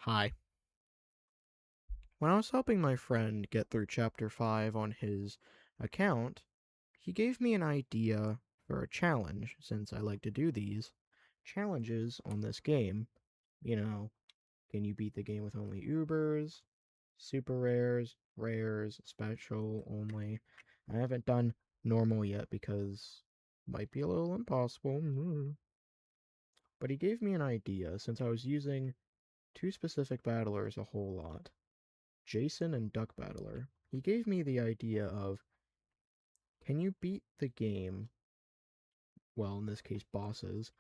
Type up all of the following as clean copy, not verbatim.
Hi. When I was helping my friend get through Chapter 5 on his account, he gave me an idea for a challenge, since I like to do these challenges on this game. You know, can you beat the game with only Ubers, super rares, special only? I haven't done normal yet because might be a little impossible. But he gave me an idea since I was using two specific battlers a whole lot. Jason and Duck Battler. He gave me the idea of, can you beat the game, well, in this case, bosses,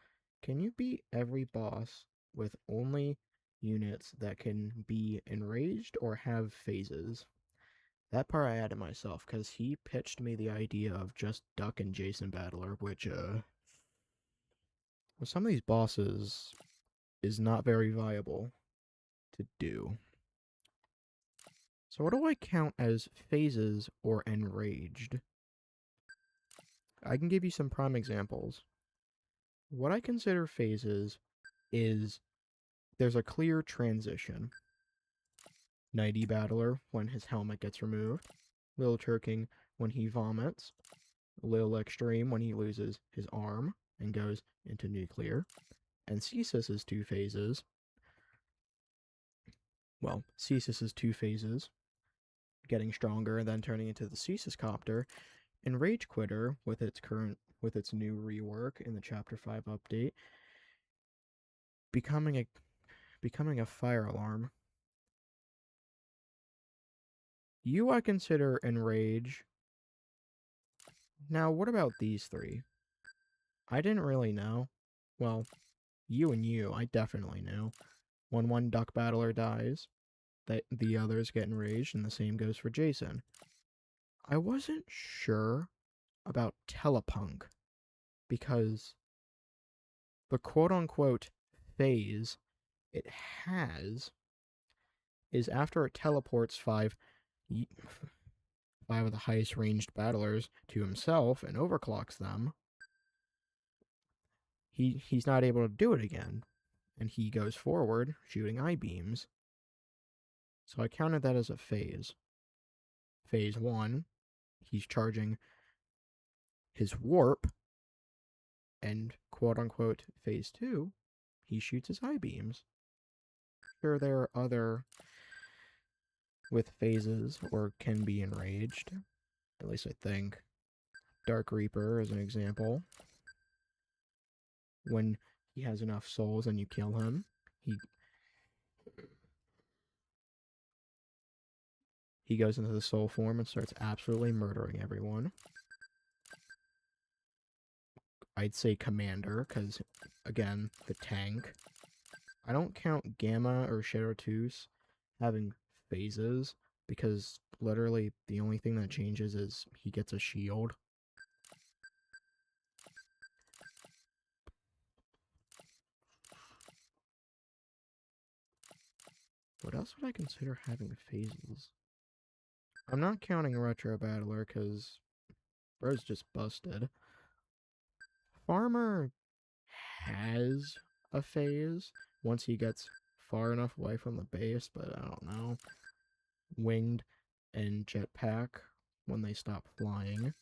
can you beat every boss with only units that can be enraged or have phases? That part I added myself, because he pitched me the idea of just Duck and Jason Battler, which, with some of these bosses, is not very viable to do. So what do I count as phases or enraged? I can give you some prime examples. What I consider phases is there's a clear transition. Nighty Battler when his helmet gets removed, Lil Turking when he vomits, Lil Extreme when he loses his arm and goes into nuclear, and Cesus's two phases. Well, Cesus's two phases, getting stronger and then turning into the Cesus Copter, and Rage Quitter with its new rework in the Chapter 5 update, becoming a fire alarm. You I consider Enrage. Now, what about these three? I didn't really know. Well, you, I definitely knew. When one Duck Battler dies, that the others get enraged, and the same goes for Jason. I wasn't sure about Telepunk, because the quote-unquote phase it has is after it teleports five of the highest ranged battlers to himself and overclocks them, he's not able to do it again, and he goes forward shooting eye beams. So I counted that as a phase. Phase 1, he's charging his warp, and quote unquote phase 2, he shoots his eye beams. Sure, there are other with phases or can be enraged, at least I think. Dark Reaper is an example. When he has enough souls and you kill him, he goes into the soul form and starts absolutely murdering everyone. I'd say Commander, because, again, the tank. I don't count Gamma or Shadowtooth having phases, because literally the only thing that changes is he gets a shield. What else would I consider having phases? I'm not counting Retro Battler, because bro's just busted. Farmer has a phase once he gets far enough away from the base, but I don't know. Winged and Jetpack when they stop flying.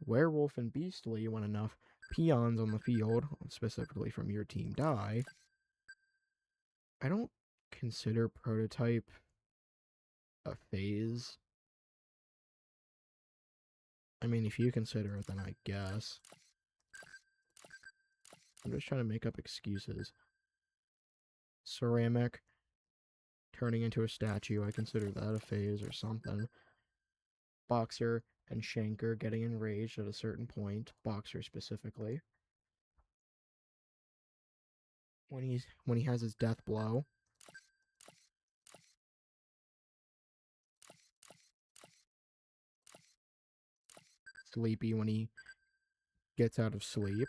Werewolf and Beastly when enough peons on the field, specifically from your team, die. I don't consider Prototype a phase. I mean, if you consider it, then I guess. I'm just trying to make up excuses. Ceramic turning into a statue, I consider that a phase or something. Boxer and Shanker getting enraged at a certain point, Boxer specifically. When he has his death blow. Sleepy when he gets out of sleep.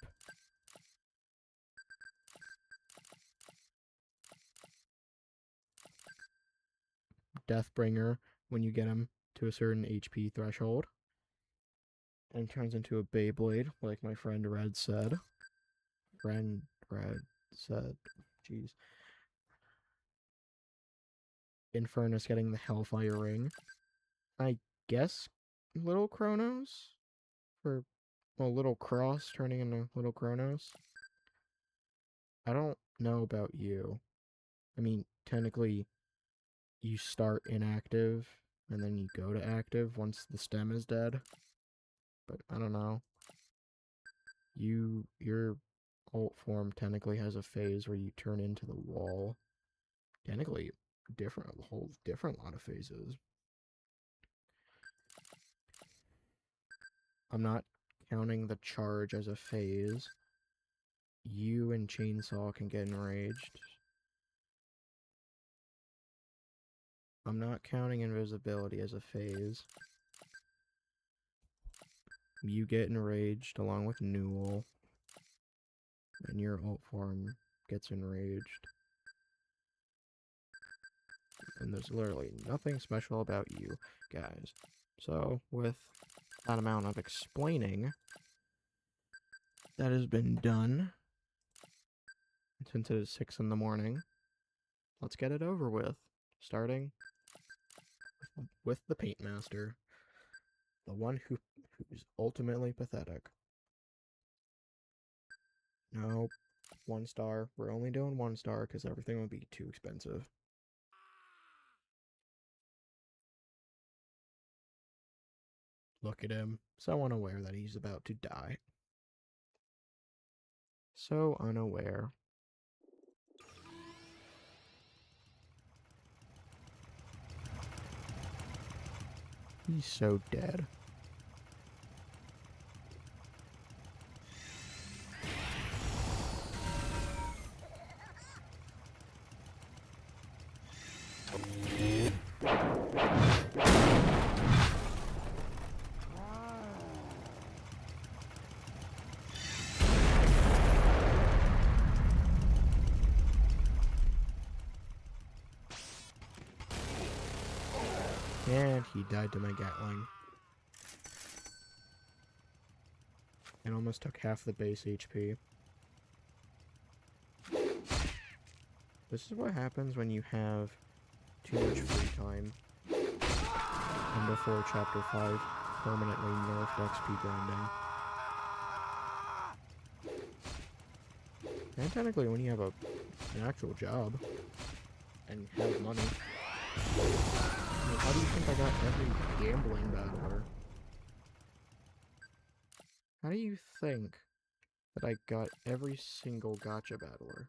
Deathbringer when you get him to a certain HP threshold. And turns into a Beyblade, like my friend Red said. Friend Red said. Jeez. Infernus getting the Hellfire Ring. I guess Little Kronos? For, well, Little Cross turning into Little Kronos. I don't know about you. I mean, technically, you start inactive, and then you go to active once the stem is dead. But I don't know. Your alt form technically has a phase where you turn into the wall. Technically, a whole different lot of phases. I'm not counting the charge as a phase. You and Chainsaw can get enraged. I'm not counting invisibility as a phase. You get enraged along with Newell. And your alt form gets enraged. And there's literally nothing special about you guys. So, with that amount of explaining that has been done, since it is 6 in the morning, let's get it over with. Starting with the Paint Master. The one who's ultimately pathetic. No, 1 star. We're only doing 1 star because everything would be too expensive. Look at him, so unaware that he's about to die. So unaware. He's so dead. And he died to my Gatling. It almost took half the base HP. This is what happens when you have too much free time. And before Chapter 5 permanently nerfed XP grinding. And technically when you have an actual job and have money. I mean, how do you think I got every gambling battler? How do you think that I got every single gacha battler?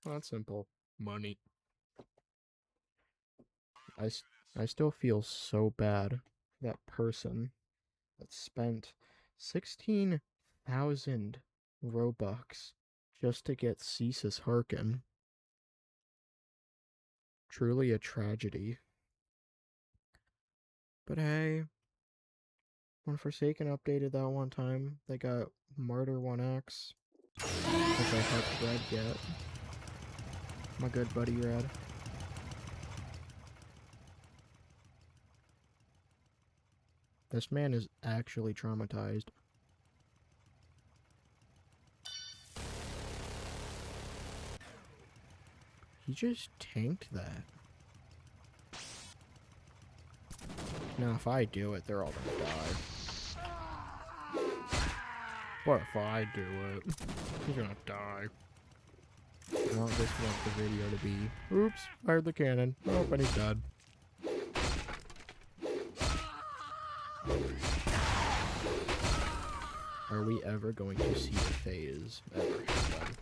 Well, that's simple. Money. I still feel so bad for that person that spent 16,000 Robux just to get Cease's Harkin. Truly a tragedy. But hey, when Forsaken updated that one time, they got Martyr 1X, which I helped Red get. My good buddy Red. This man is actually traumatized. He just tanked that. Now, if I do it, they're all gonna die. What if I do it? He's gonna die. I don't just want the video to be, oops, fired the cannon. Oh, and he's dead. Are we ever going to see a phase ever happen?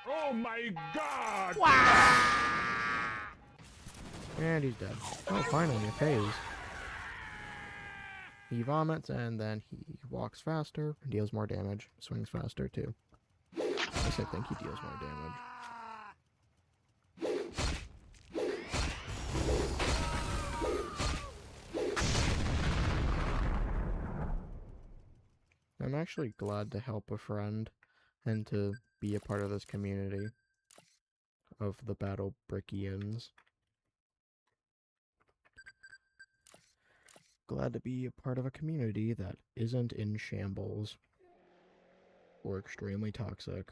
Oh my god! And he's dead. Oh, finally, a phase. He vomits and then he walks faster and deals more damage. Swings faster too. I guess I think he deals more damage. I'm actually glad to help a friend and to be a part of this community of the Battle Brickians. Glad to be a part of a community that isn't in shambles or extremely toxic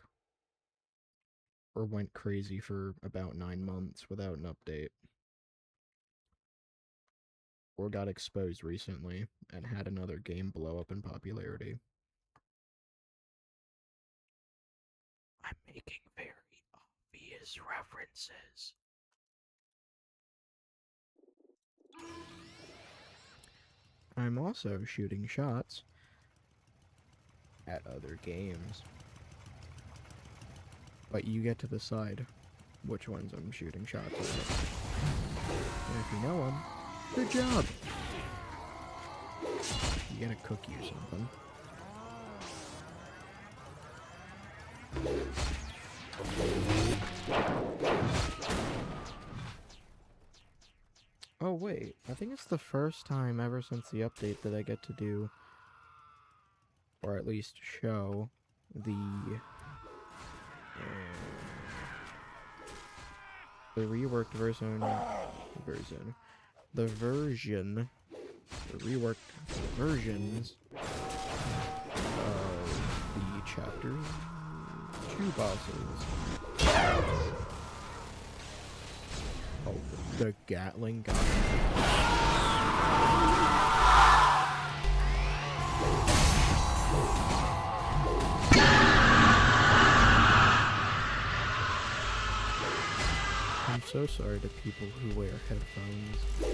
or went crazy for about 9 months without an update or got exposed recently and had another game blow up in popularity. I'm making very obvious references. I'm also shooting shots at other games. But you get to decide which ones I'm shooting shots at. And if you know them, good job! You gotta cook you something. Oh wait, I think it's the first time ever since the update that I get to do, or at least show, the reworked version, the reworked versions of the Chapter 2 bosses. Oh, the Gatling gun. I'm so sorry to people who wear headphones. The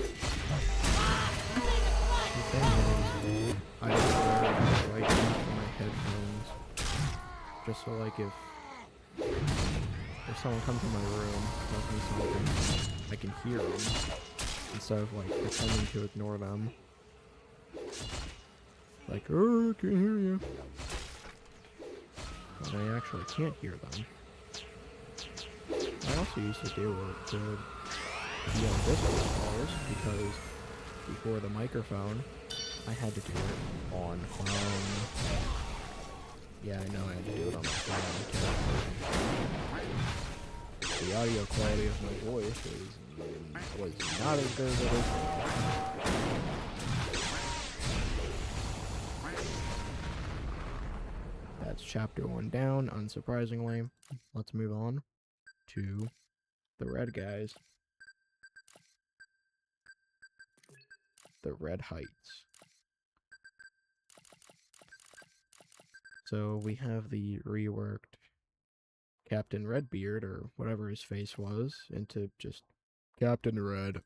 thing is, I don't wear the right thing for my headphones. Just so, like, if someone comes in my room, tells me something, I can hear them, instead of, like, pretending to ignore them. Like, oh, I can't hear you. But I actually can't hear them. I also used to do it to be on Discord calls, because before the microphone, I had to do it on yeah, I know I had to do it on my phone. The audio quality of my voice was not as good as it is now. That's chapter 1 down, unsurprisingly. Let's move on to the red guys. The Red Heights. So we have the reworked Captain Redbeard, or whatever his face was, into just Captain Red.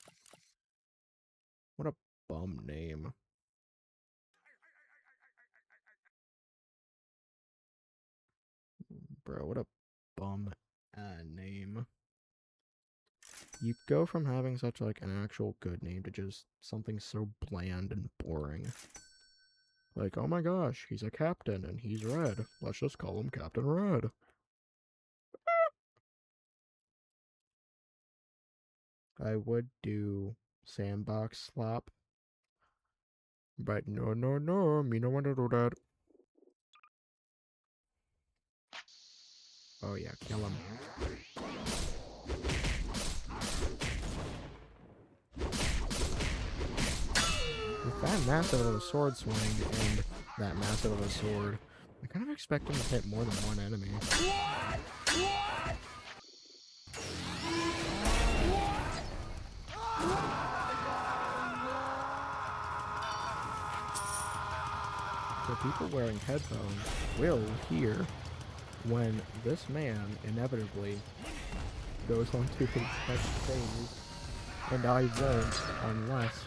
What a bum name. Bro, what a bum name. You go from having such, like, an actual good name to just something so bland and boring. Like, oh my gosh, he's a captain and he's red. Let's just call him Captain Red. I would do Sandbox Slap. But no, me no want to do that. Oh yeah, kill him. With that massive of a sword swing and that massive of a sword, I kind of expect him to hit more than one enemy. So people wearing headphones will hear when this man inevitably goes on to his next phase, and I won't unless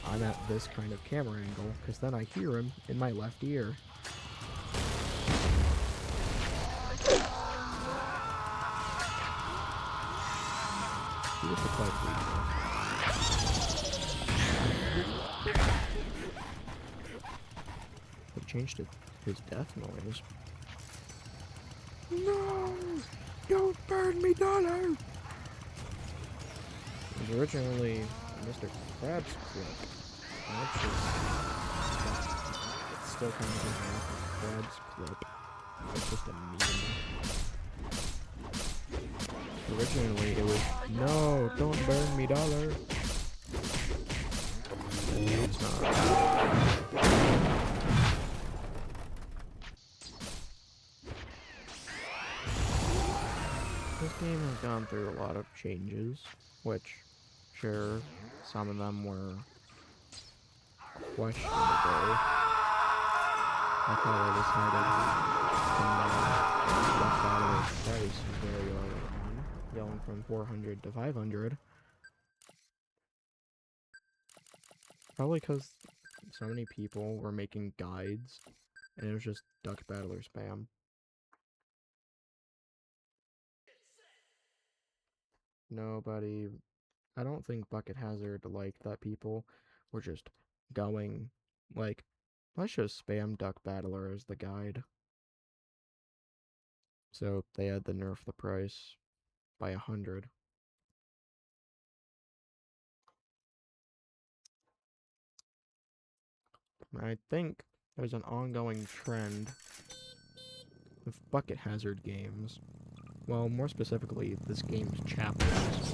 I'm at this kind of camera angle, because then I hear him in my left ear. He was quite weak. He changed his death noise. No! Don't burn me, dollar! It was originally Mr. Krabs' clip. It's still kind of a Krabs clip. It's just a meme. Originally it was, no, don't burn me, dollar. It's not. This game has gone through a lot of changes, which, sure, some of them were questionable. Like how they decided to duck out of its price very early on, going from 400 to 500. Probably because so many people were making guides, and it was just Duck Battler spam. Nobody, I don't think Bucket Hazard liked that people were just going, like, let's just spam Duck Battler as the guide. So they had to nerf the price by 100. I think there's an ongoing trend with Bucket Hazard games. Well, more specifically, this game's chapters.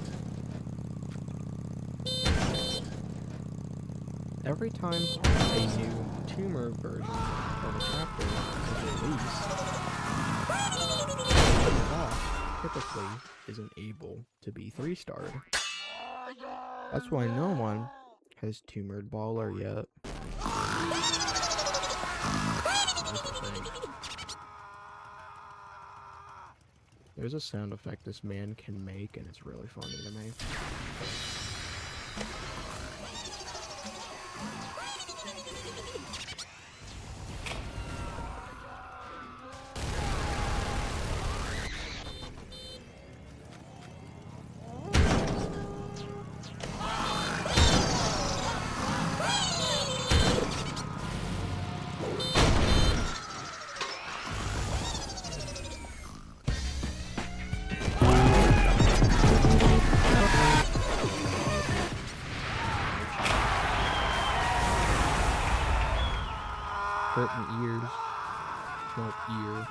Every time a new tumor version of a chapter is released, the boss typically isn't able to be 3-starred. That's why no one has tumored Baller yet. There's a sound effect this man can make, and it's really funny to me. Hurt my ears. No ear.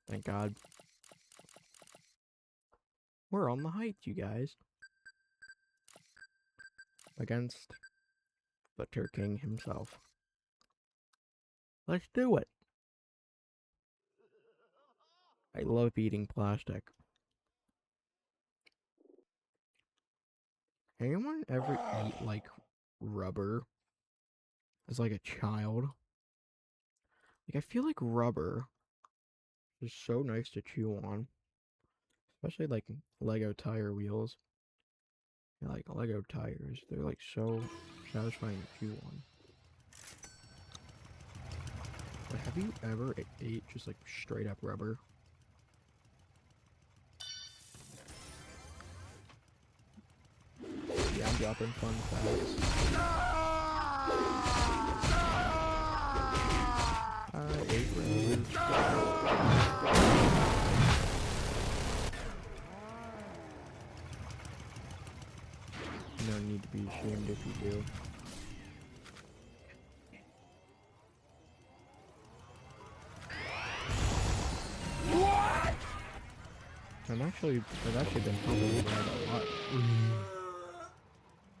Thank God. We're on the heights, you guys. Against the King himself. Let's do it. I love eating plastic. Anyone ever eat, like, rubber as, like, a child? Like, I feel like rubber is so nice to chew on. Especially, like, Lego tire wheels. Yeah, like, Lego tires. They're, like, so satisfying to chew on. But have you ever ate just, like, straight up rubber? Yeah, I'm dropping fun facts. I ate rubber. No need to be ashamed if you do. What? I've actually been helping Red a lot.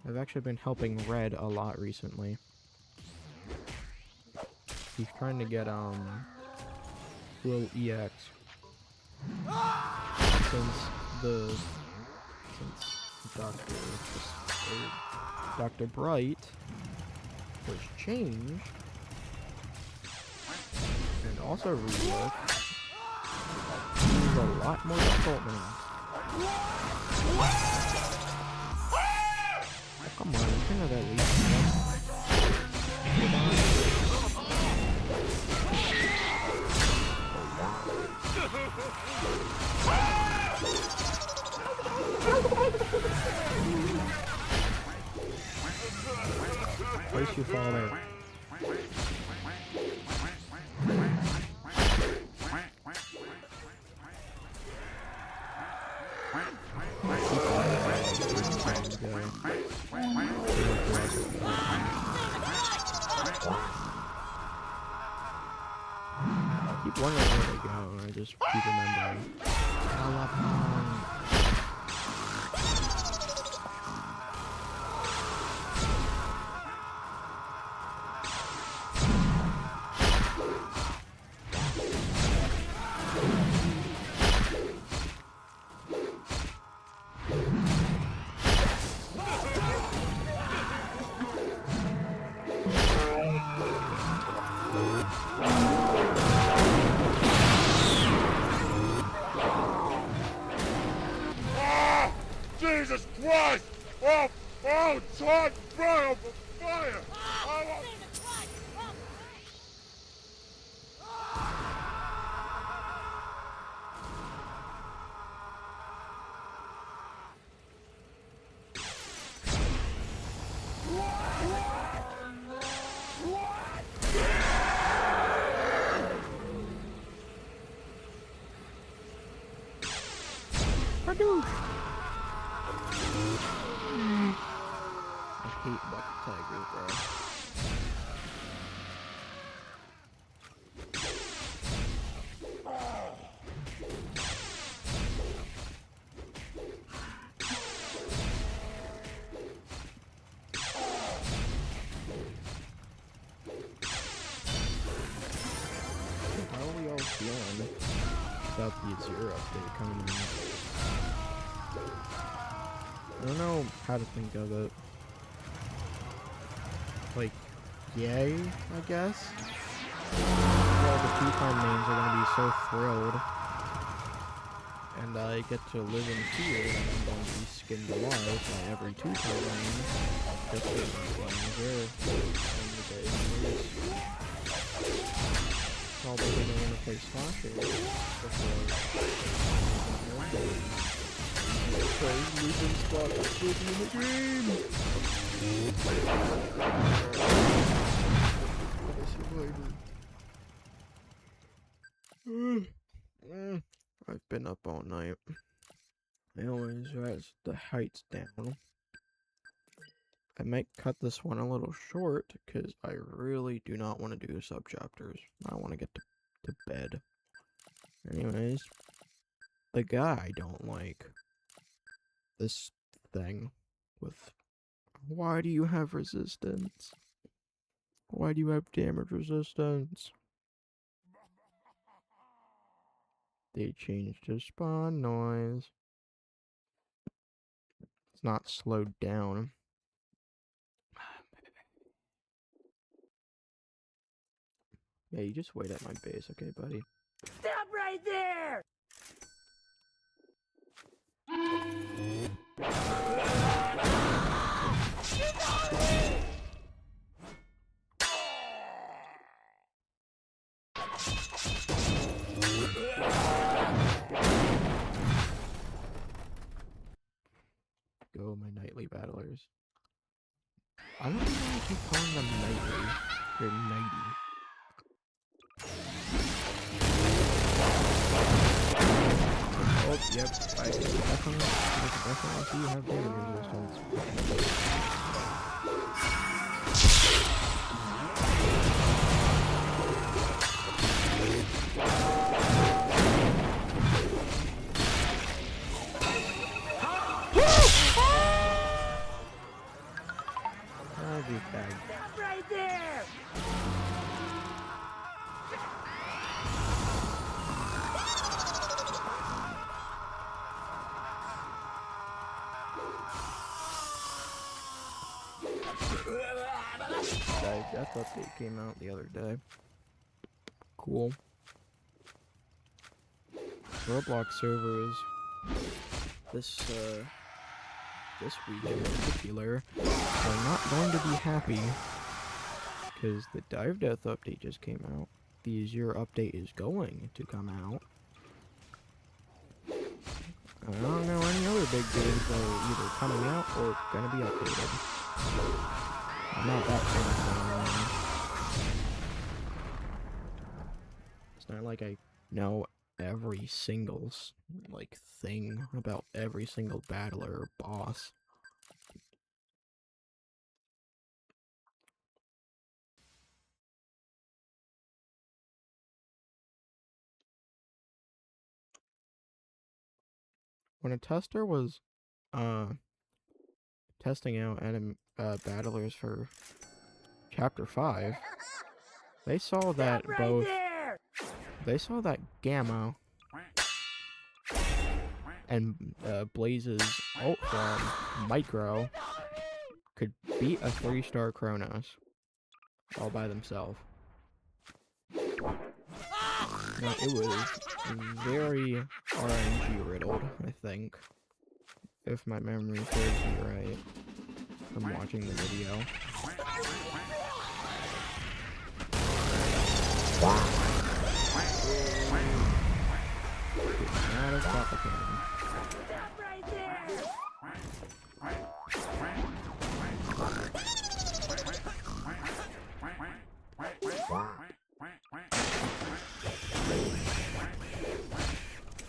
I've actually been helping Red a lot recently. He's trying to get Will EX since the Doctor Dr. Bright was changed and also reworked, he's a lot more difficult now. Oh, come on, you can have at least place you fall there. I keep wondering where they go, and I just keep remembering. Jesus Christ! Oh, Todd, fire! Fire! I hate bucket tigers, bro. How are we all feeling about the Zero update coming in? I don't know how to think of it. Like, yay, I guess? All the two-time names are gonna be so thrilled. And I get to live in fear that I'm going to be skinned alive by every two-time name. Just for there in the day anyways. Although they don't want to play Slasher before. Losing spot is still in the game! I've been up all night. Anyways, as the height's down, I might cut this one a little short because I really do not want to do sub-chapters. I want to get to bed. Anyways, the guy I don't like this thing with why do you have resistance? Why do you have damage resistance? They changed his spawn noise. It's not slowed down. Yeah, you just wait at my base, okay, buddy? Stop right there! Go, my nightly battlers. I don't know why I keep calling them nightly. They're nighty. Oh, yep. I definitely see you have damage resistance. Stop right there! Dive Death update came out the other day. Cool. Roblox servers this week in particular are not going to be happy because the Dive Death update just came out. The Azure update is going to come out. I don't know any other big games that are either coming out or gonna be updated. I'm not that fan. It's not like I know every single thing about every single battler or boss. When a tester was testing out battlers for Chapter 5, they saw that they saw that Gamma and Blaze's ult form, Micro, could beat a 3-star Kronos all by themselves. Now, it was very RNG riddled, I think, if my memory serves me right from watching the video. Not a stop the cannon. Stop right there!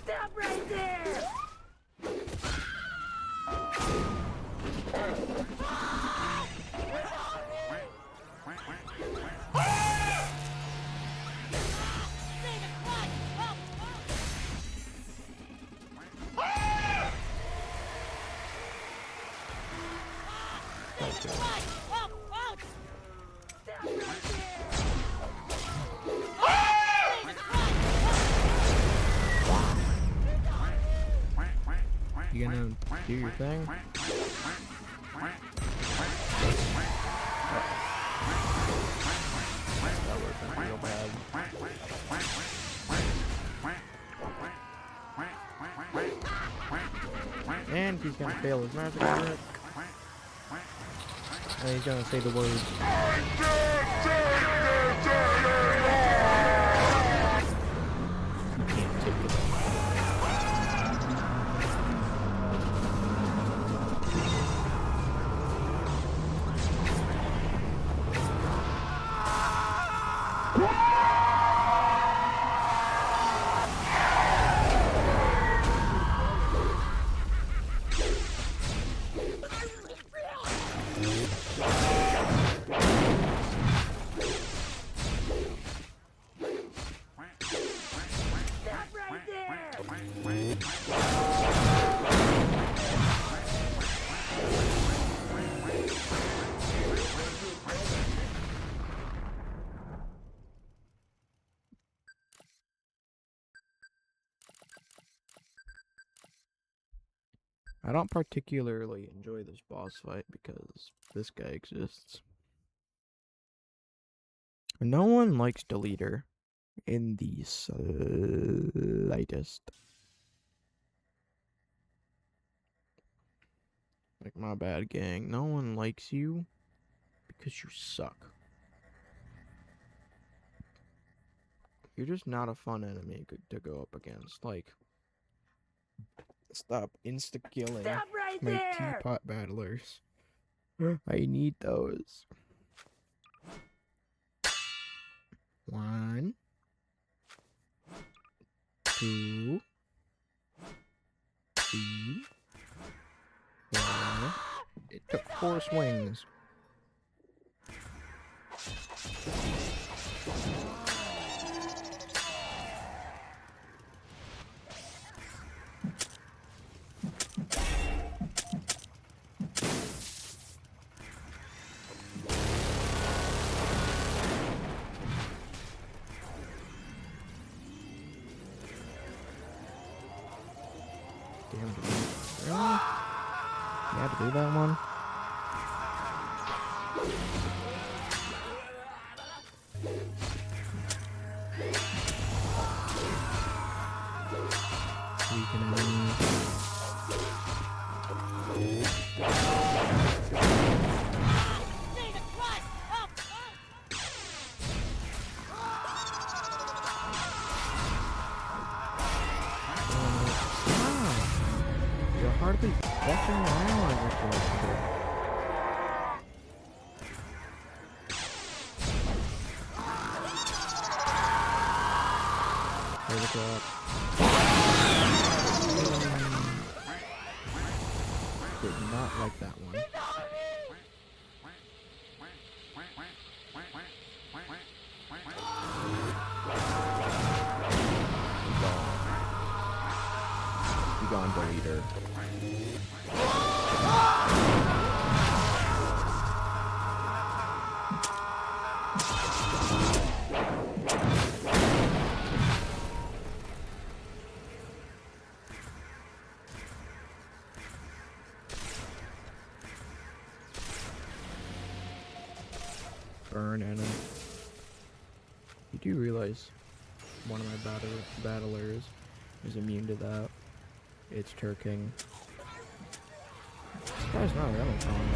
Stop right there! You gonna do your thing? That wasn't real bad. And he's gonna fail his magic trick. And he's gonna say the words. You can't take it. I don't particularly enjoy this boss fight because this guy exists. No one likes Deleter in the slightest. Like, my bad, gang. No one likes you because you suck. You're just not a fun enemy to go up against. Like, stop insta-killing my teapot battlers. I need those. 1, 2, 3, 4. It took 4 swings. Damn, really? You had to do that one? Weaken enemy. Need a crust! Help! You're hardly buffing around with your There we go. Did not like that one. Be gone, deleter. Burn enemy. You do realize one of my battlers is immune to that. It's Turking. This guy's not really calling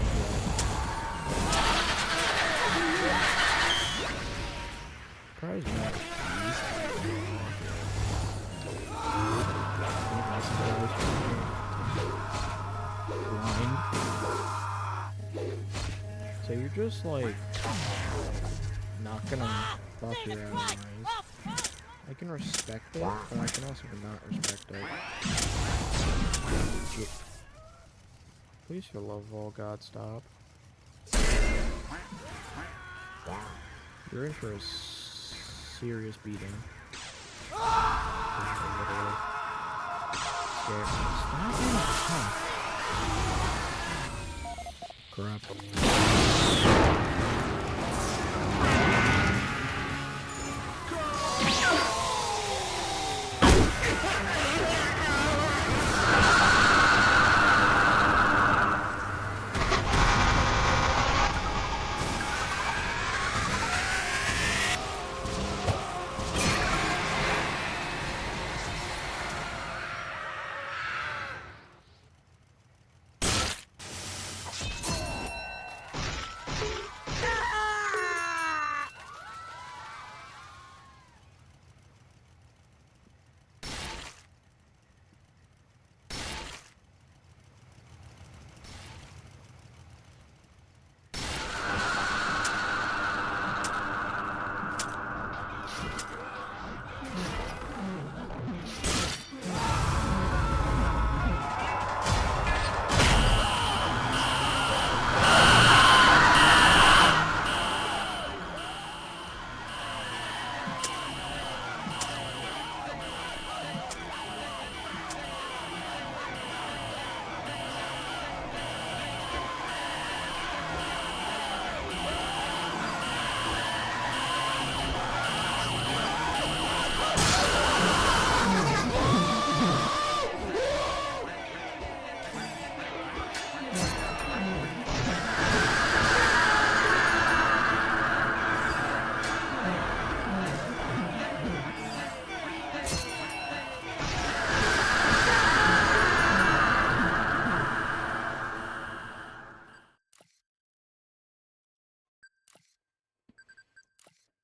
Surprised not. Blind. So you're just like not gonna buff your allies. I can respect it, but I can also not respect it. Please, for love of all God, stop. You're in for a serious beating. Literally. Scared. Stop being tough. Crap.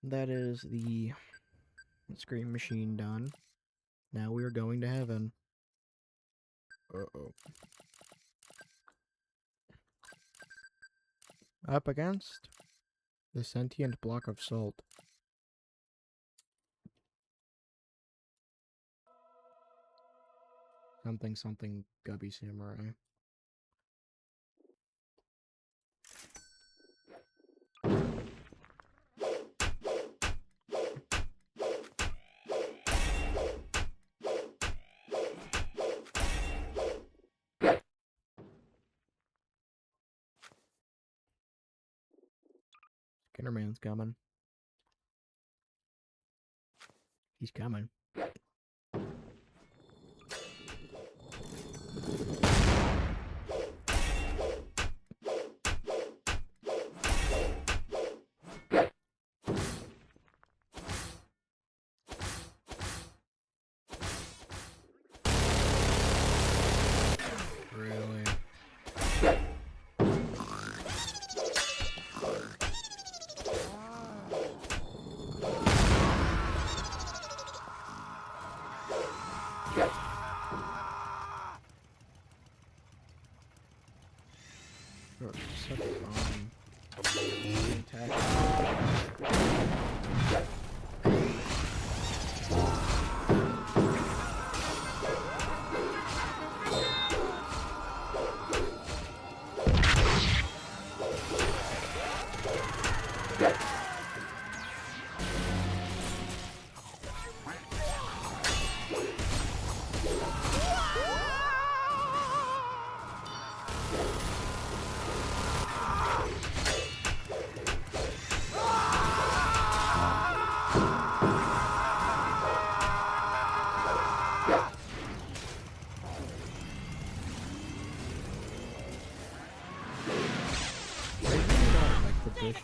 That is the Scream Machine done. Now we are going to heaven. Uh-oh. Up against the sentient block of salt. Something something Gubby Samurai. Skinnerman's coming. He's coming.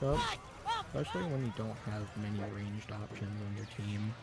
up, especially when you don't have many ranged options on your team.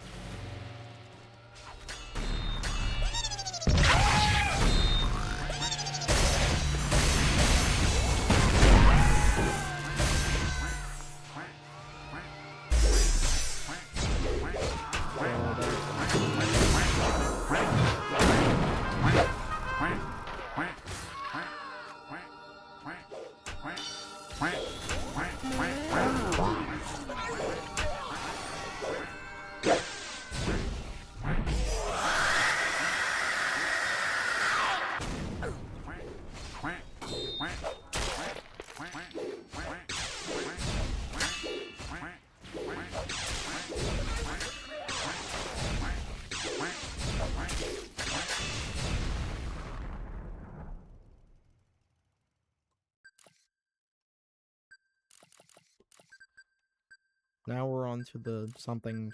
Now we're on to the something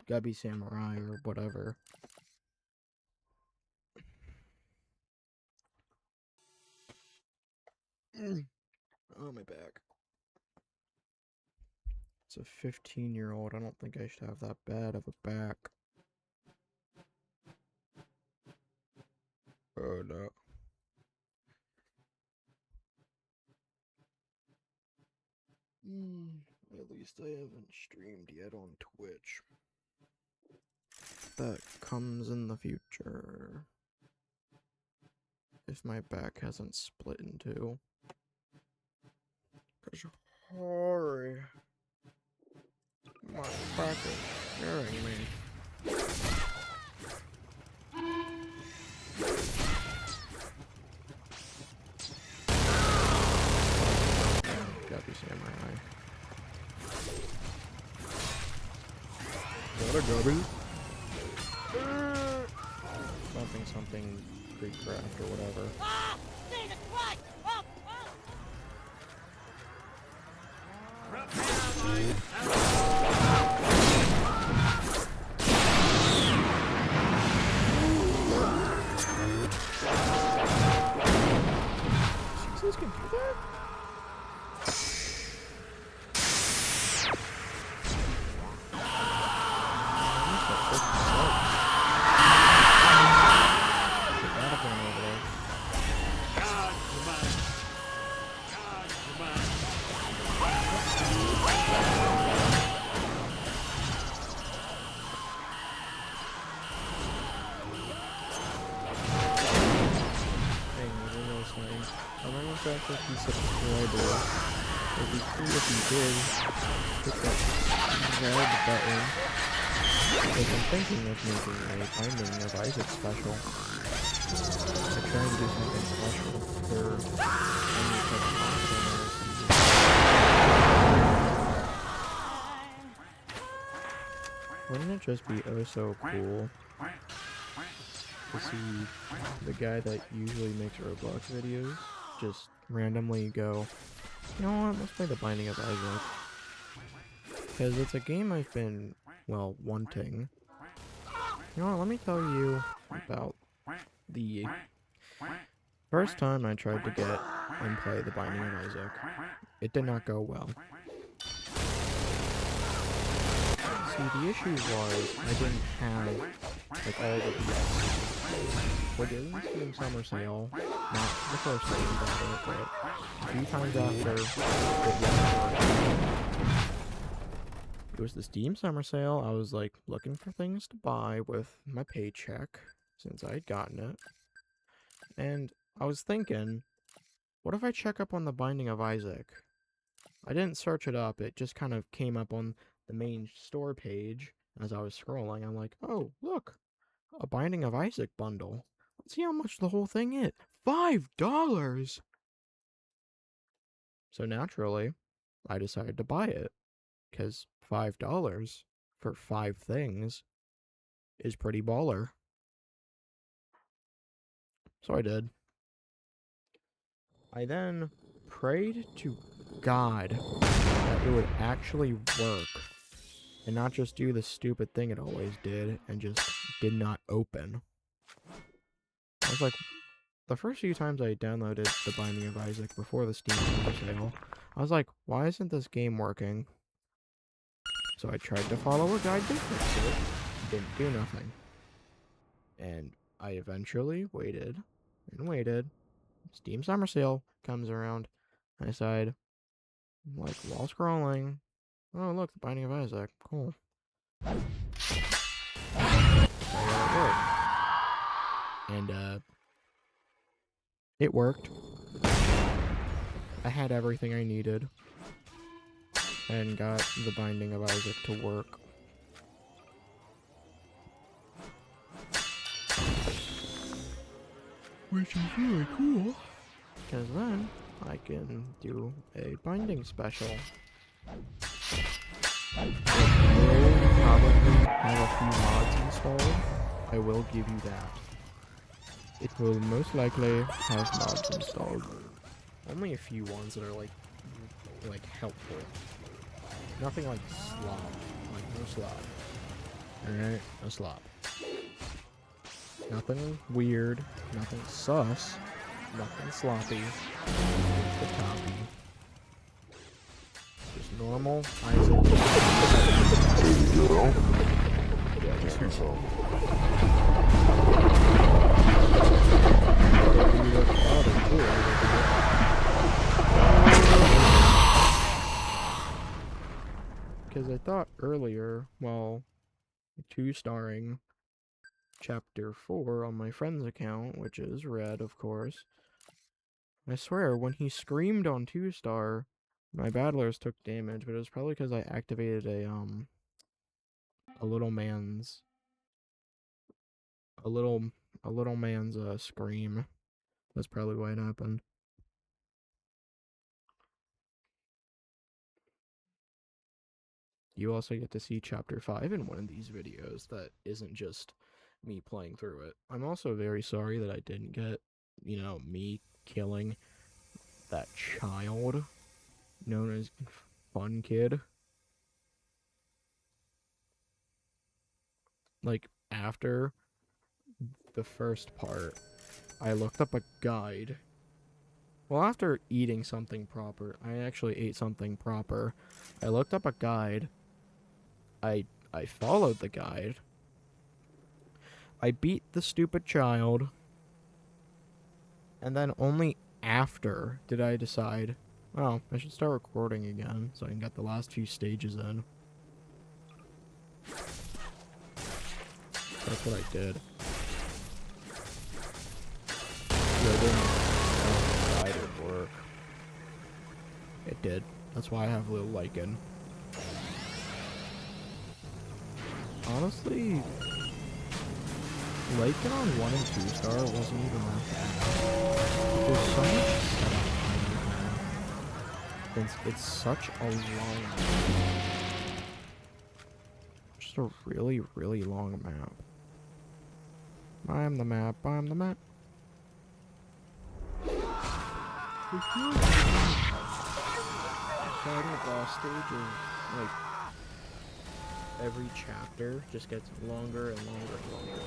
Gubby Samurai or whatever. Oh, my back. It's a 15-year-old. I don't think I should have that bad of a back. Oh, no. At least I haven't streamed yet on Twitch. That comes in the future. If my back hasn't split in two. 'Cause sorry. My back is scaring me. Gubby Samurai. What a Gubby? Something Greek craft or whatever. Ah! Jesus Christ! Oh! Jesus can do that? If you subscriber, it'd be cool if you did hit that red button, because I'm thinking of making a Binding of Isaac special. I try and do something special for any type of content. Wouldn't it just be oh so cool to see the guy that usually makes Roblox videos just randomly go, you know what, let's play the Binding of Isaac. Because it's a game I've been, well, wanting. You know what, let me tell you about the first time I tried to get and play the Binding of Isaac. It did not go well. See, the issue was I didn't have, like, all the DLCs. For the Steam Summer Sale, not the first time I got it, but a few times after it was the Steam Summer Sale, I was like looking for things to buy with my paycheck since I had gotten it. And I was thinking, what if I check up on the Binding of Isaac? I didn't search it up, it just kind of came up on the main store page as I was scrolling. I'm like, oh, look, a Binding of Isaac bundle. Let's see how much the whole thing is. $5! So naturally, I decided to buy it. Because $5 for 5 things is pretty baller. So I did. I then prayed to God that it would actually work. And not just do the stupid thing it always did and just did not open. I was like, the first few times I downloaded The Binding of Isaac before the Steam Summer Sale, I was like, why isn't this game working? So I tried to follow a guide to fix it. Didn't do nothing. And I eventually waited and waited. Steam Summer Sale comes around. I decide, like, while scrolling, oh, look, The Binding of Isaac. Cool. I got it work. And, it worked. I had everything I needed. And got The Binding of Isaac to work. Which is really cool. Because then I can do a binding special. It will probably have a few mods installed. I will give you that. It will most likely have mods installed. Only a few ones that are like helpful. Nothing like slop. Like no slop. Alright, no slop. Nothing weird, nothing sus, nothing sloppy, the toppy. Just normal Isaac. Yeah, just here. Because I thought earlier, while 2-starring Chapter 4 on my friend's account, which is red, of course. I swear, when he screamed on 2-star, my battlers took damage, but it was probably because I activated a little man's scream. That's probably why it happened. You also get to see Chapter 5 in one of these videos that isn't just me playing through it. I'm also very sorry that I didn't get, me killing that child known as Fun Kid. Like, after the first part, I looked up a guide. Well, after eating something proper, I actually ate something proper. I looked up a guide. I followed the guide. I beat the stupid child. And then only after did I decide, oh, I should start recording again so I can get the last few stages in. That's what I did. I didn't know the guide would work. It did. That's why I have Lil Lycan. Honestly, Lycan on 1 and 2-star wasn't even that bad. There's so much setup behind it. It's such a long map. Just a really, really long map. I'm the map, I'm the map. The final boss stage is, like, every chapter just gets longer and longer and longer.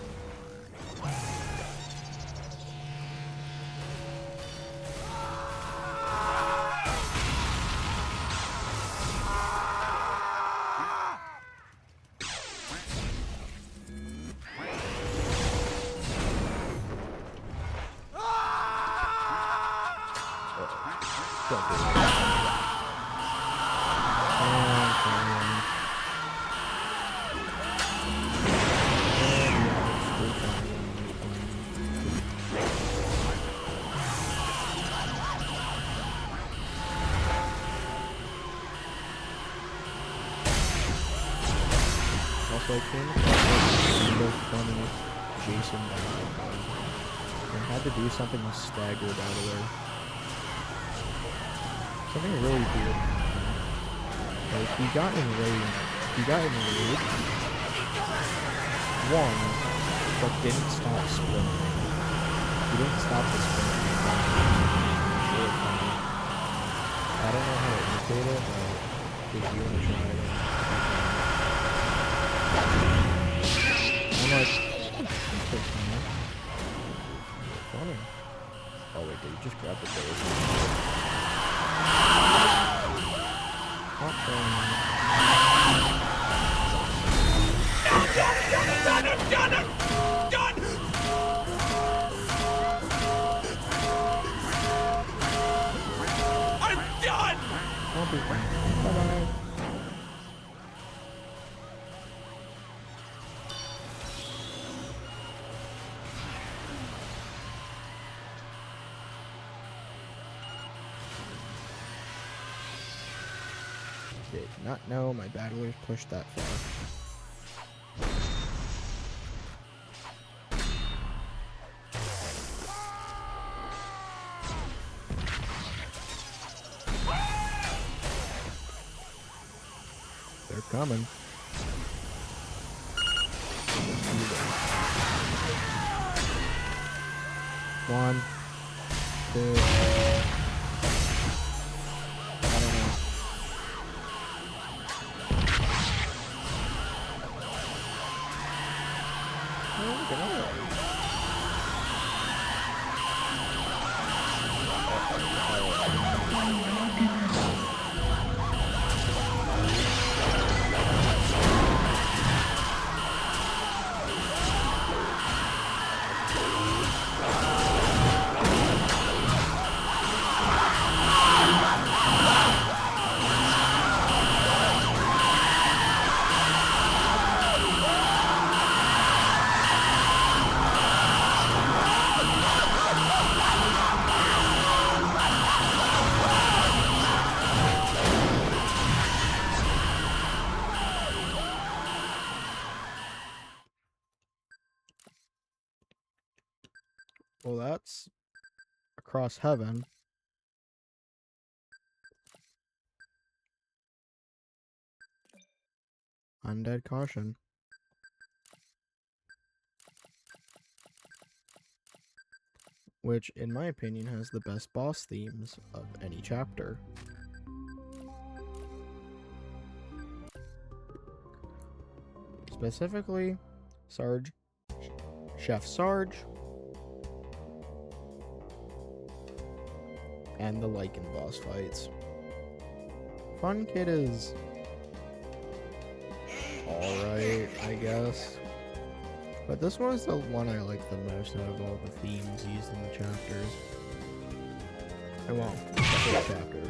Also, I came across a real funny Jason battle. I had to do something with staggered out of there. Something really weird. Like, he got enraged. One, but didn't stop sprinting. He didn't stop the sprint. Really funny. I don't know how to imitate it, but if you want to try it, I'm like, that's funny. Did he just grab the bird? Not showing me. I'll be fine. Bye-bye. Did not know my battlers pushed that far. They're coming. One, two. I don't know. Oh, look at that. Well, that's across heaven. Undead caution. Which, in my opinion, has the best boss themes of any chapter. Specifically, Chef Sarge, and the Lycan boss fights. Fun Kid is alright, I guess. But this one is the one I like the most out of all the themes used in the chapters. And well, the whole chapter.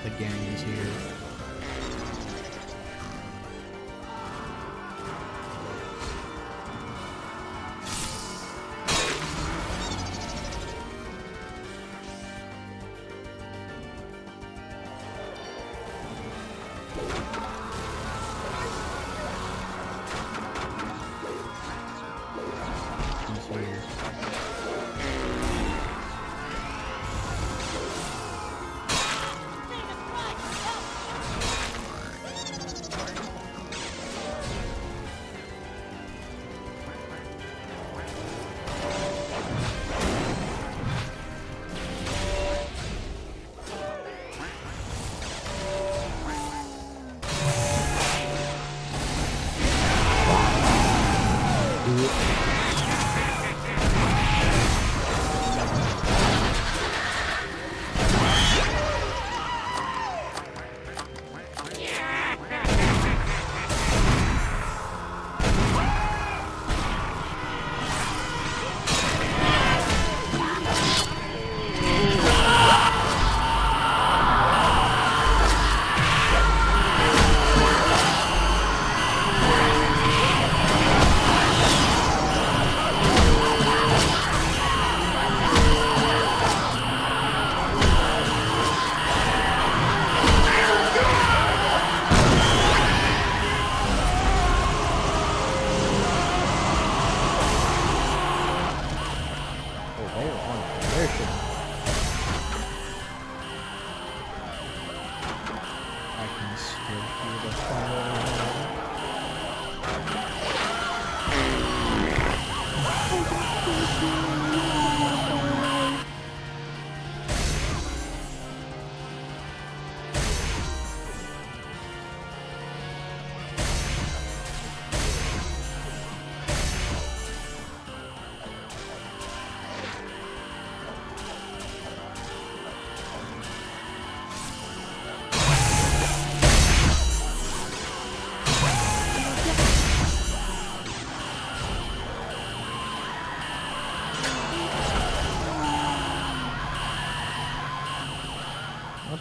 The gang is here. He's here.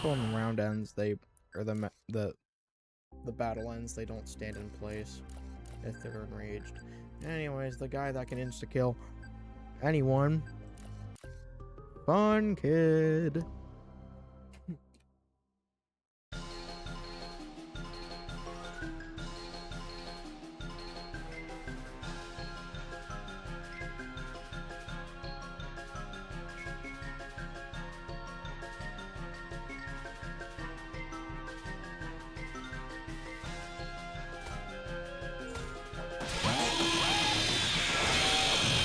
example, in the round ends, or the battle ends, they don't stand in place if they're enraged. Anyways, the guy that can insta-kill anyone. Fun kid.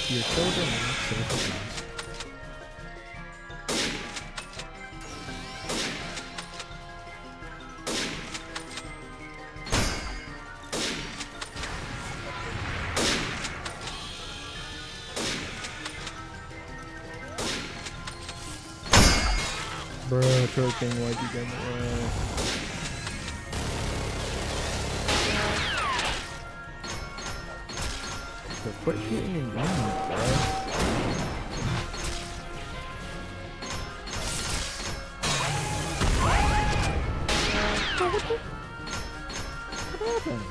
Your children are not safe with us. Bruh, choking, why'd you get in the way? So quit shooting and gunning, bro. What happened?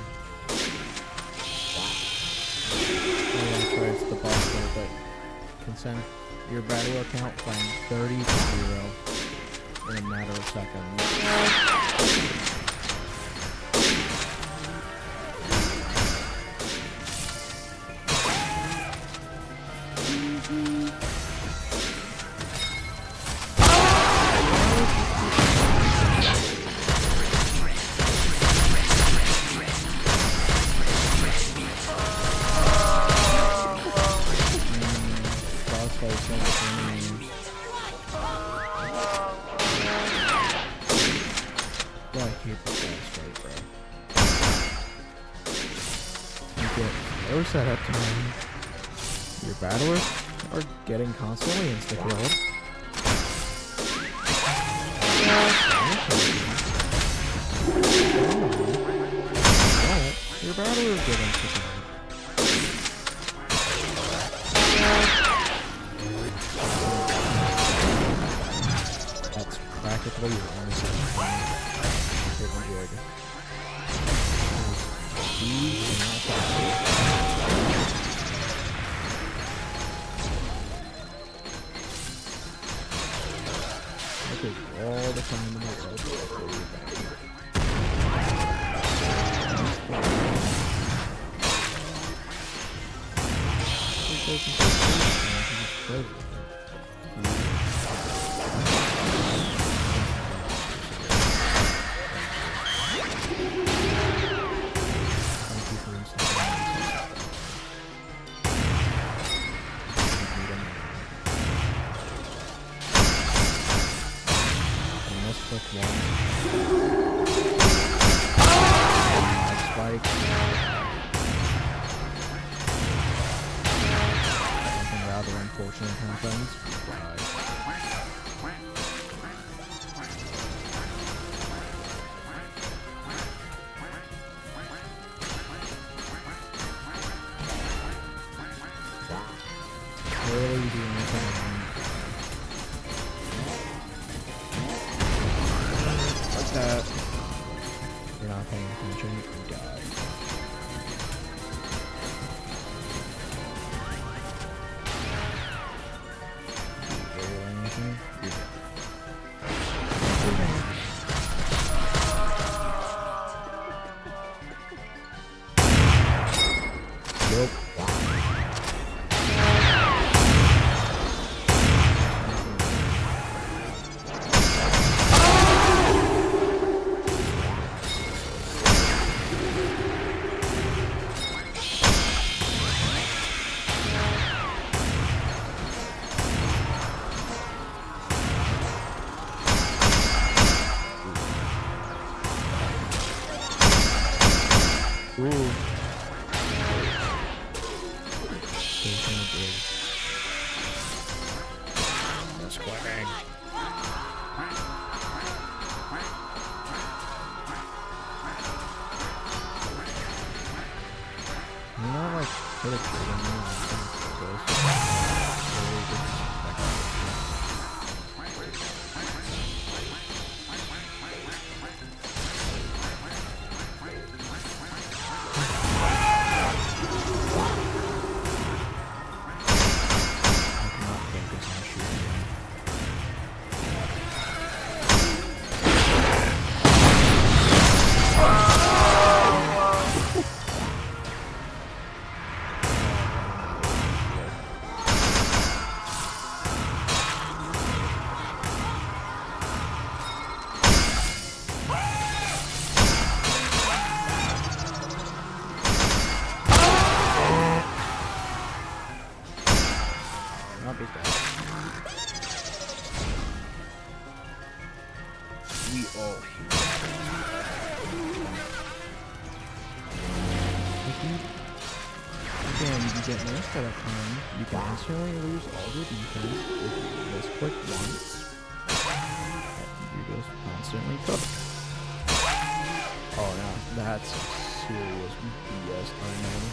Oh, that's right, it's the boss fight, but can send your battle account from 30 to 0 in a matter of seconds. I hate this boss fight, bro. You get no setup time. Your battlers are getting constantly insta-killed. Your battlers get insta-killed. That's practically your only setup. Good. Okay, all the time in the world. Spike. Something rather unfortunate happens. Really do anything wrong. Like that. You're not paying attention, you die. Anything? You're dead. Nope. Ooh. That's quack. You're not like penetrating me like some ghost. and you get most of the time, you can instantly lose all your defense if you just click once. You just constantly cook. Oh yeah, that's serious BS timing.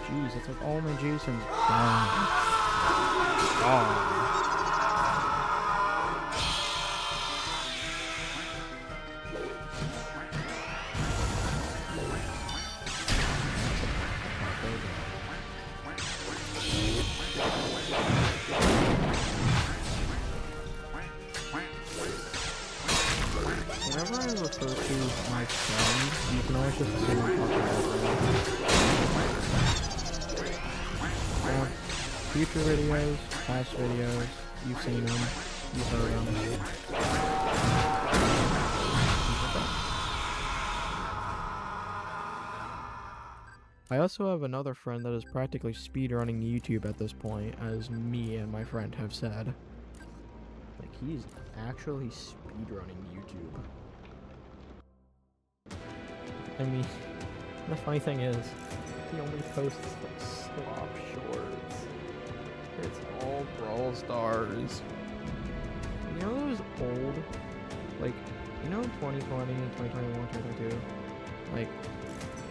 Jeez, it's like all my Jasons gone. Oh. Whenever I refer to my friend, you can always just assume I'm talking about them. Future videos, past videos, you've seen them, you've heard them. I also have another friend that is practically speedrunning YouTube at this point, as me and my friend have said. Like, he's actually speedrunning YouTube. I mean, the funny thing is, he only posts like slop shorts. It's all Brawl Stars. You know those old, like, you know 2020, 2021, 2022? Like,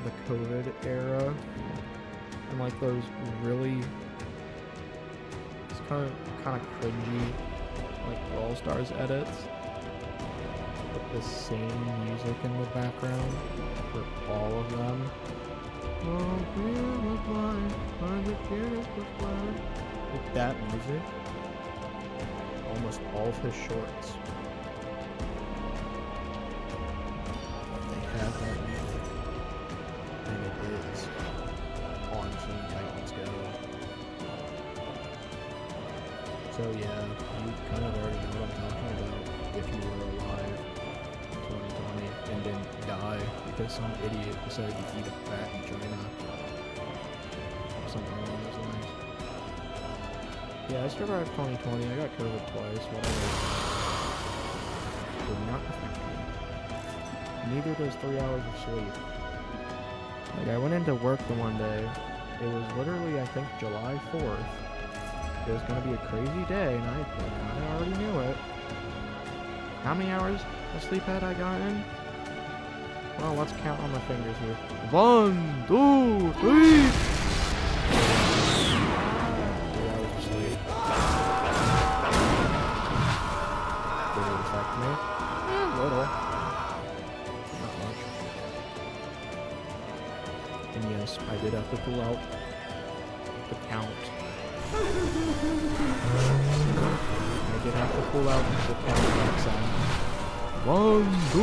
the COVID era? And like those really, it's kind of cringy, like Brawl Stars edits. With the same music in the background for all of them. With that music, almost all of his shorts. They have that music, and it is on Teen Titans Go. So yeah, you kind of already know what I'm talking about if you were alive in 2020 and didn't die because some idiot decided to eat a bat in China. Or something along those lines. Yeah, I survived 2020. I got COVID twice. Whatever. Did not affect me. Neither does 3 hours of sleep. Like, I went into work the one day. It was literally, I think, July 4th. It was going to be a crazy day, and I already knew it. How many hours of sleep had I gotten? Well, let's count on my fingers here. 1, 2, 3! 3 hours of sleep. Did it affect me? A little. Not much. And yes, I did have to pull out the count. I did have to pull out the count sound. 1, 2.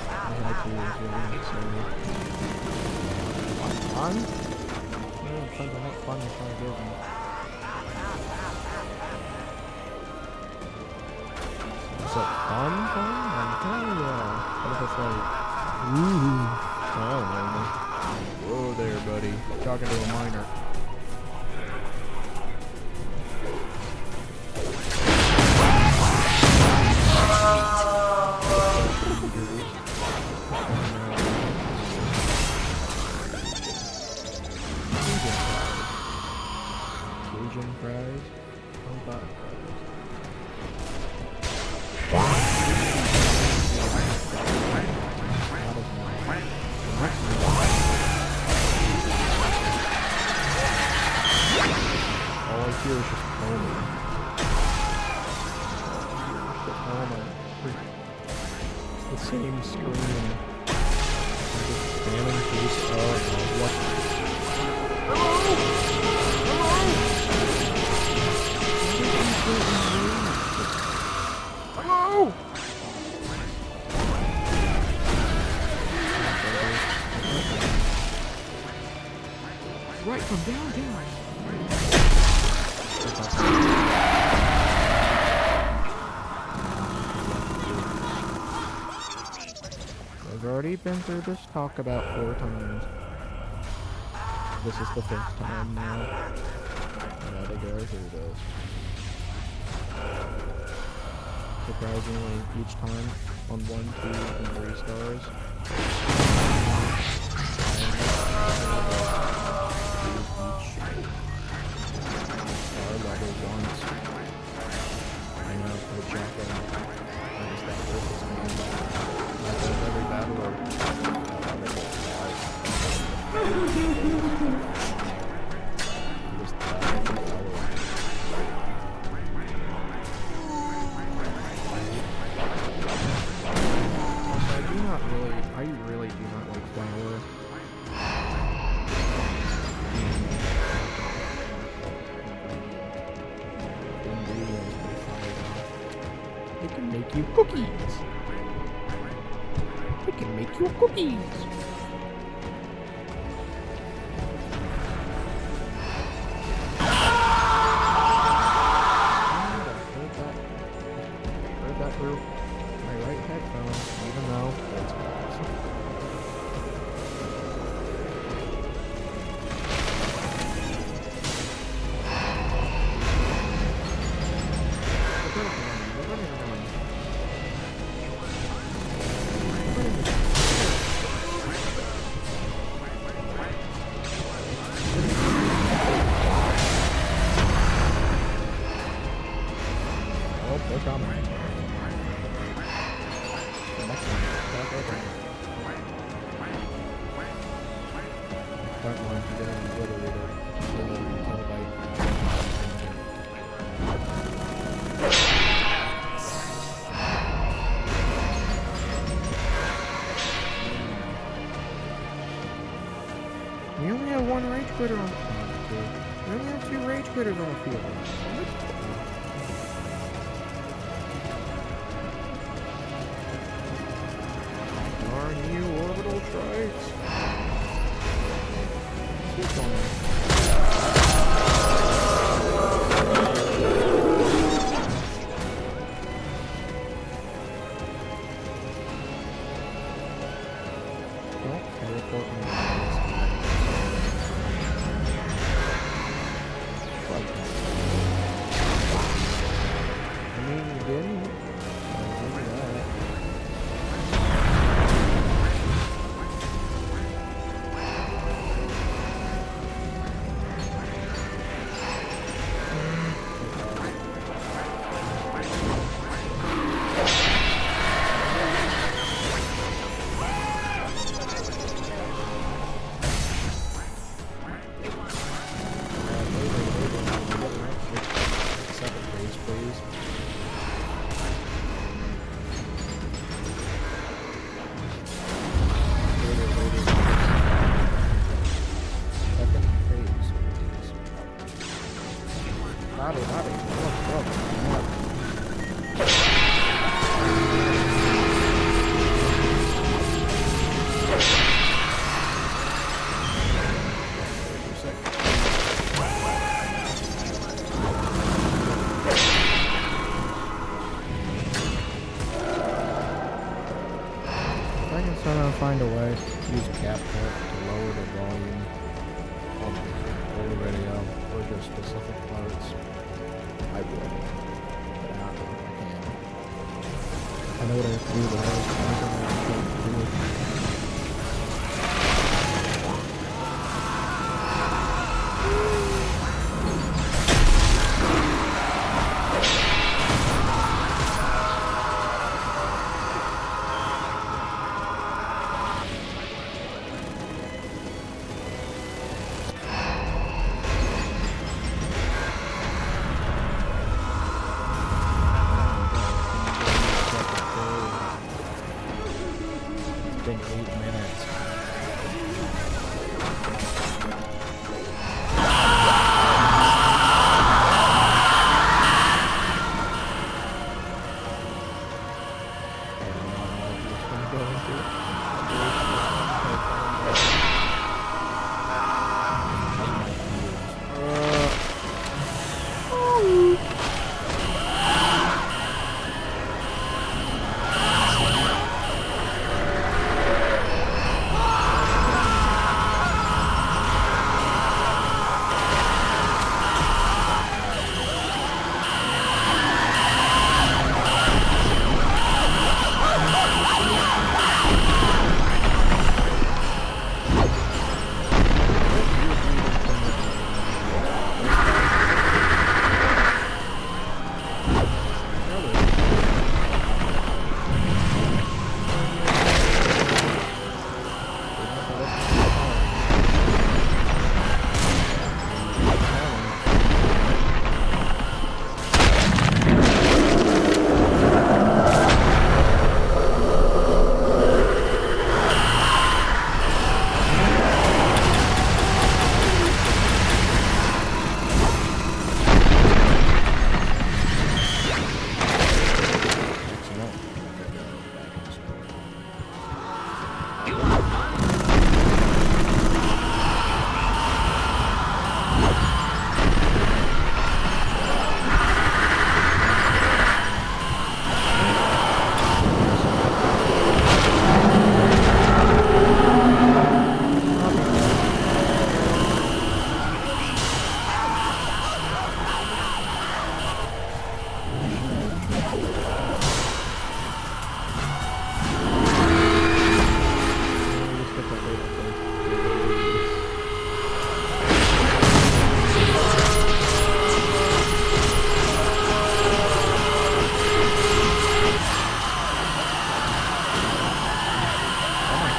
I had to as well, so. Fun? Something not fun you're trying to give me. Is it fun? Hell yeah. What if it's like, ooh, I don't know. Whoa there, buddy. Talking to a minor. Cajun fries. How about all I hear is just Homer. It's the same scream. Just spamming face up. What? Hello! Right from downtown. I've already been through this talk about 4 times. This is the 5th time now. I gotta go through this. Surprisingly, each time on 1, 2, and 3 stars. Star level once. I know, the shotgun. That is that worthless man. I think every battler. Just that every power. I really do not like flour. It can make you cookies. It can make you cookies. Heard that through my right headphone, even though that's awesome. Oh, they're coming. The next one. Stop open. Front one, you're getting obliterated. We only have one rage quitter on the field. We only have 2 rage quitters on the field. Darn you, orbital strikes. Keep going. Don't teleport me. I mean, you didn't. Second phase, please. Second phase, please. Bobby, I can somehow find a way to use a cap port to lower the volume of the video or just specific parts. I would. But I don't know if I can. I know what I have to do, but I don't know what I have to do. It's been 8 minutes.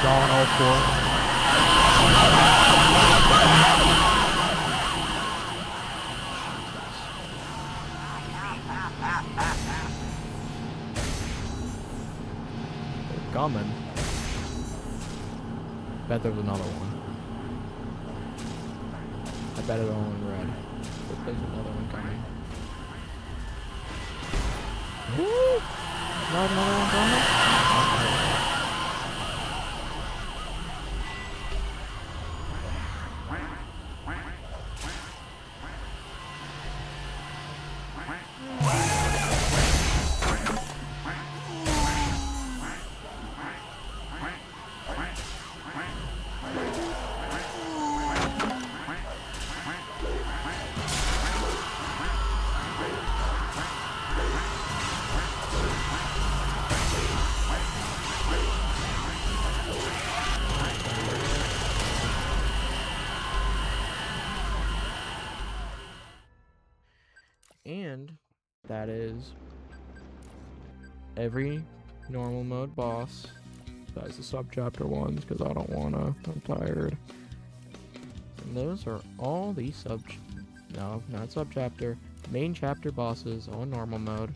drawing all four. They're coming. Bet there's another one. I bet it's all in red. But there's another one coming. Woo! Not another one coming? Okay. And that is every normal mode boss besides the subchapter ones, because I don't wanna. I'm tired. And those are all the no, not subchapter, main chapter bosses on normal mode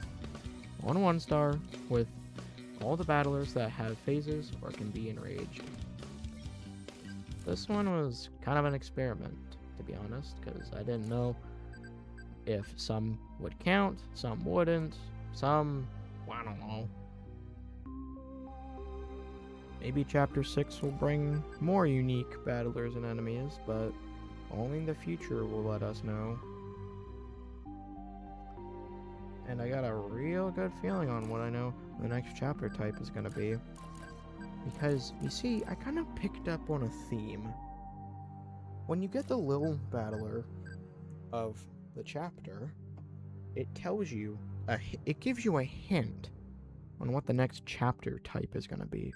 on 1-star with all the battlers that have phases or can be enraged. This one was kind of an experiment, to be honest, because I didn't know if some would count, some wouldn't, some, I don't know. Maybe Chapter 6 will bring more unique battlers and enemies, but only the future will let us know. And I got a real good feeling on what I know the next chapter type is going to be. Because, you see, I kind of picked up on a theme. When you get the little battler of the chapter, it tells you, it gives you a hint on what the next chapter type is going to be.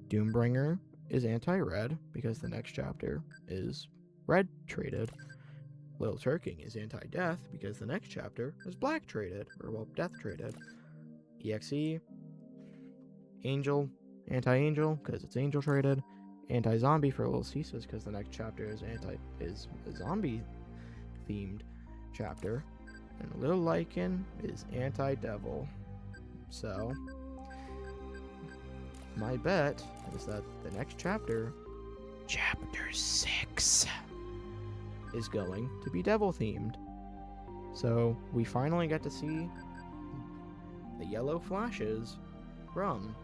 Doombringer is anti-red because the next chapter is red traded. Little Turking is anti-death because the next chapter is black traded, or well, death traded. EXE, Angel, anti-angel because it's angel traded. Anti-zombie for Little Ceases because the next chapter is a zombie themed chapter. And Little Lycan is anti-devil. So my bet is that the next chapter, chapter 6, is going to be devil themed. So we finally get to see the yellow flashes from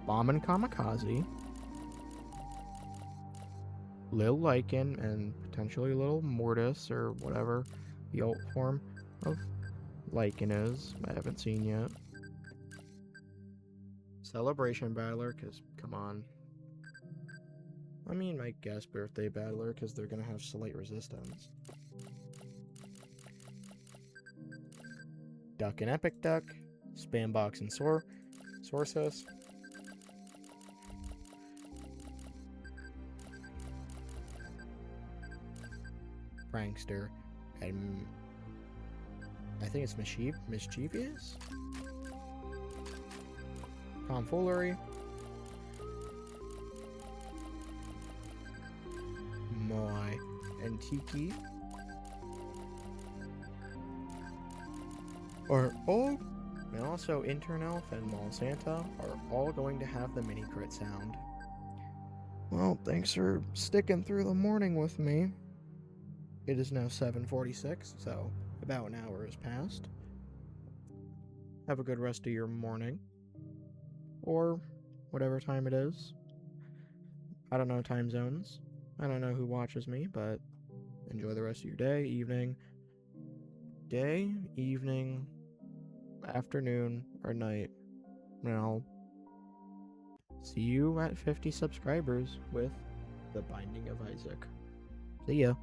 Bomb and Kamikaze, Lil Lycan, and potentially Little Mortis, or whatever the alt form of Lycan is. I haven't seen yet. Celebration Battler, because, come on. I mean, my guess Birthday Battler, because they're going to have slight resistance. Duck and Epic Duck, Spambox and Sorsus. Prankster, and I think it's Mischievous? Tomfoolery. Moi and Tiki are all, and also Intern Elf and Mall Santa are all going to have the mini crit sound. Well, thanks for sticking through the morning with me. It is now 7:46, so about an hour has passed. Have a good rest of your morning. Or whatever time it is. I don't know time zones. I don't know who watches me, but enjoy the rest of your day, evening, afternoon, or night. And I'll see you at 50 subscribers with The Binding of Isaac. See ya.